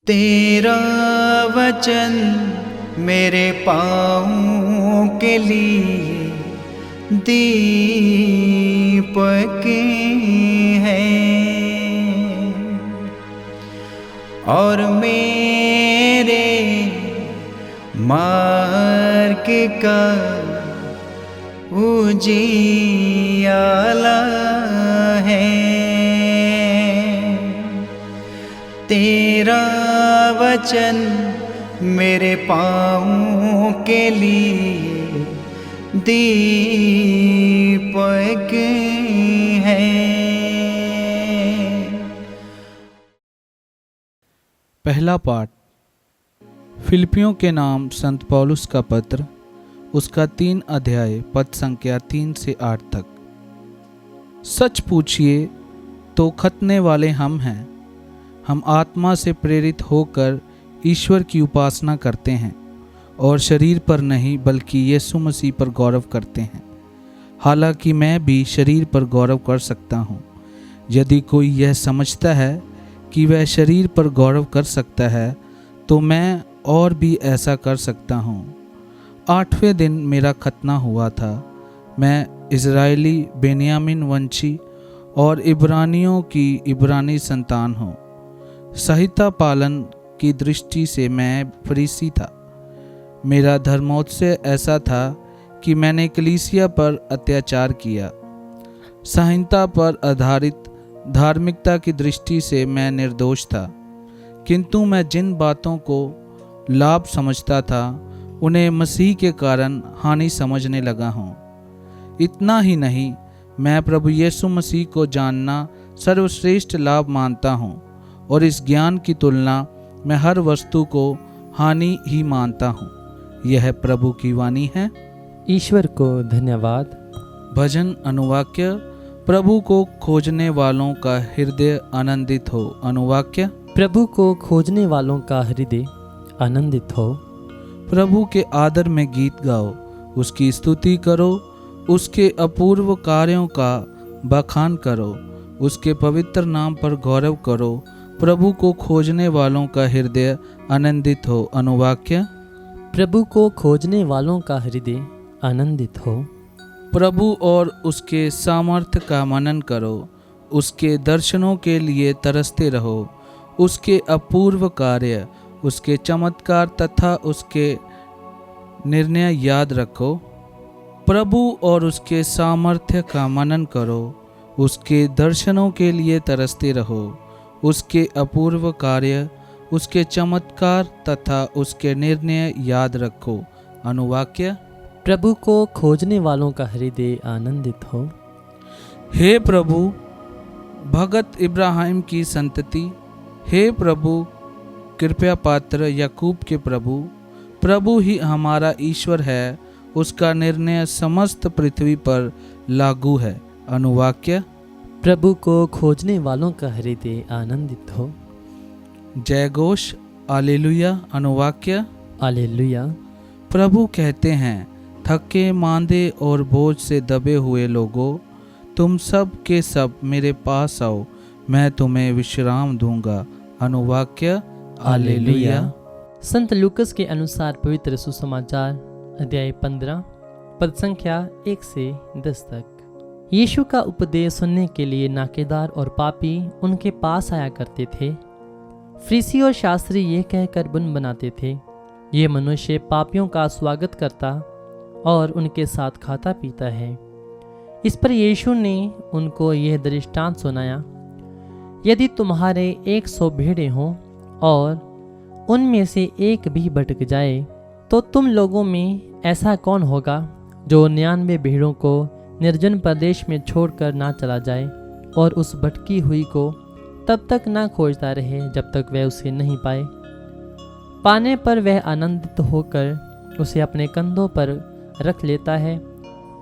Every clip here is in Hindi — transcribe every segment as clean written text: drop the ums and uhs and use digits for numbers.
तेरा वचन मेरे पाँवों के लिए दीपक है और मेरे मार्ग का उजियाला है। तेरा वचन मेरे पाँवों के लिए दीपक है। पहला पाठ फिलिपियों के नाम संत पौलुस का पत्र, उसका 3 अध्याय पद संख्या 3 से 8 तक। सच पूछिए तो खतने वाले हम हैं। हम आत्मा से प्रेरित होकर ईश्वर की उपासना करते हैं और शरीर पर नहीं बल्कि यीशु मसीह पर गौरव करते हैं। हालांकि मैं भी शरीर पर गौरव कर सकता हूँ। यदि कोई यह समझता है कि वह शरीर पर गौरव कर सकता है तो मैं और भी ऐसा कर सकता हूँ। 8वें दिन मेरा खतना हुआ था। मैं इज़राइली बेन्यामीन वंशी और इब्रानियों की इब्रानी संतान हूँ। संहिता पालन की दृष्टि से मैं फरीसी था। मेरा धर्मोत्सव ऐसा था कि मैंने कलीसिया पर अत्याचार किया। संहिता पर आधारित धार्मिकता की दृष्टि से मैं निर्दोष था, किंतु मैं जिन बातों को लाभ समझता था उन्हें मसीह के कारण हानि समझने लगा हूँ। इतना ही नहीं, मैं प्रभु यीशु मसीह को जानना सर्वश्रेष्ठ लाभ मानता हूँ और इस ज्ञान की तुलना मैं हर वस्तु को हानि ही मानता हूँ। यह प्रभु की वाणी है। ईश्वर को धन्यवाद। भजन अनुवाक्य। प्रभु को खोजने वालों का हृदय आनंदित हो। अनुवाक्य। प्रभु को खोजने वालों का हृदय आनंदित हो। प्रभु के आदर में गीत गाओ, उसकी स्तुति करो, उसके अपूर्व कार्यों का बखान करो, उसके पवित्र नाम पर गौरव करो। प्रभु को खोजने वालों का हृदय आनंदित हो। अनुवाक्य। प्रभु को खोजने वालों का हृदय आनंदित हो। प्रभु और उसके सामर्थ्य का मनन करो, उसके दर्शनों के लिए तरसते रहो, उसके अपूर्व कार्य, उसके चमत्कार तथा उसके निर्णय याद रखो। प्रभु और उसके सामर्थ्य का मनन करो, उसके दर्शनों के लिए तरसते रहो, उसके अपूर्व कार्य, उसके चमत्कार तथा उसके निर्णय याद रखो। अनुवाक्य। प्रभु को खोजने वालों का हृदय आनंदित हो। हे प्रभु, भगत इब्राहिम की संतति, हे प्रभु कृपया पात्र याकूब के प्रभु, प्रभु ही हमारा ईश्वर है, उसका निर्णय समस्त पृथ्वी पर लागू है। अनुवाक्य। प्रभु को खोजने वालों का हृदय आनंदित हो। जय घोष। हालेलुया। अनुवाक्य। हालेलुया। प्रभु कहते हैं, थके मांदे और बोझ से दबे हुए लोगों, तुम सब के सब मेरे पास आओ, मैं तुम्हें विश्राम दूंगा। अनुवाक्य। हालेलुया। संत लूकस के अनुसार पवित्र सुसमाचार अध्याय 15 पद संख्या 1 से 10 तक। यीशु का उपदेश सुनने के लिए नाकेदार और पापी उनके पास आया करते थे। फरीसी और शास्त्री ये कहकर बुन बनाते थे, ये मनुष्य पापियों का स्वागत करता और उनके साथ खाता पीता है। इस पर यीशु ने उनको यह दृष्टांत सुनाया, यदि तुम्हारे 100 भेड़ें हों और उनमें से एक भी भटक जाए, तो तुम लोगों में ऐसा कौन होगा जो 99 भेड़ों को निर्जन प्रदेश में छोड़कर ना चला जाए और उस भटकी हुई को तब तक ना खोजता रहे जब तक वह उसे नहीं पाए। पाने पर वह आनंदित होकर उसे अपने कंधों पर रख लेता है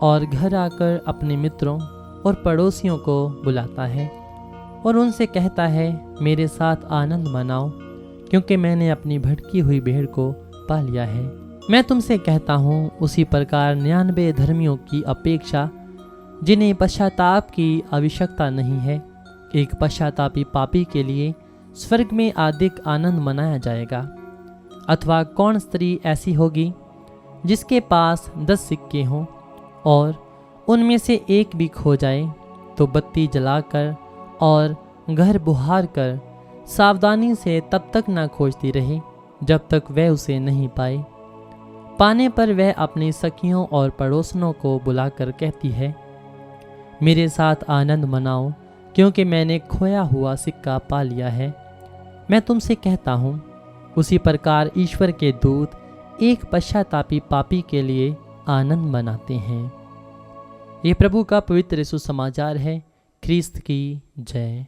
और घर आकर अपने मित्रों और पड़ोसियों को बुलाता है और उनसे कहता है, मेरे साथ आनंद मनाओ, क्योंकि मैंने अपनी भटकी हुई भेड़ को पा लिया है। मैं तुमसे कहता हूँ, उसी प्रकार 99 धर्मियों की अपेक्षा जिन्हें पश्चाताप की आवश्यकता नहीं है, एक पश्चातापी पापी के लिए स्वर्ग में अधिक आनंद मनाया जाएगा? अथवा कौन स्त्री ऐसी होगी जिसके पास 10 सिक्के हों और उनमें से एक भी खो जाए तो बत्ती जलाकर और घर बुहार कर सावधानी से तब तक ना खोजती रहे जब तक वह उसे नहीं पाए। पाने पर वह अपनी सखियों और पड़ोसनों को बुलाकर कहती है, मेरे साथ आनंद मनाओ, क्योंकि मैंने खोया हुआ सिक्का पा लिया है। मैं तुमसे कहता हूँ, उसी प्रकार ईश्वर के दूत एक पश्चातापी पापी के लिए आनंद मनाते हैं। ये प्रभु का पवित्र सुसमाचार है। ख्रीस्त की जय।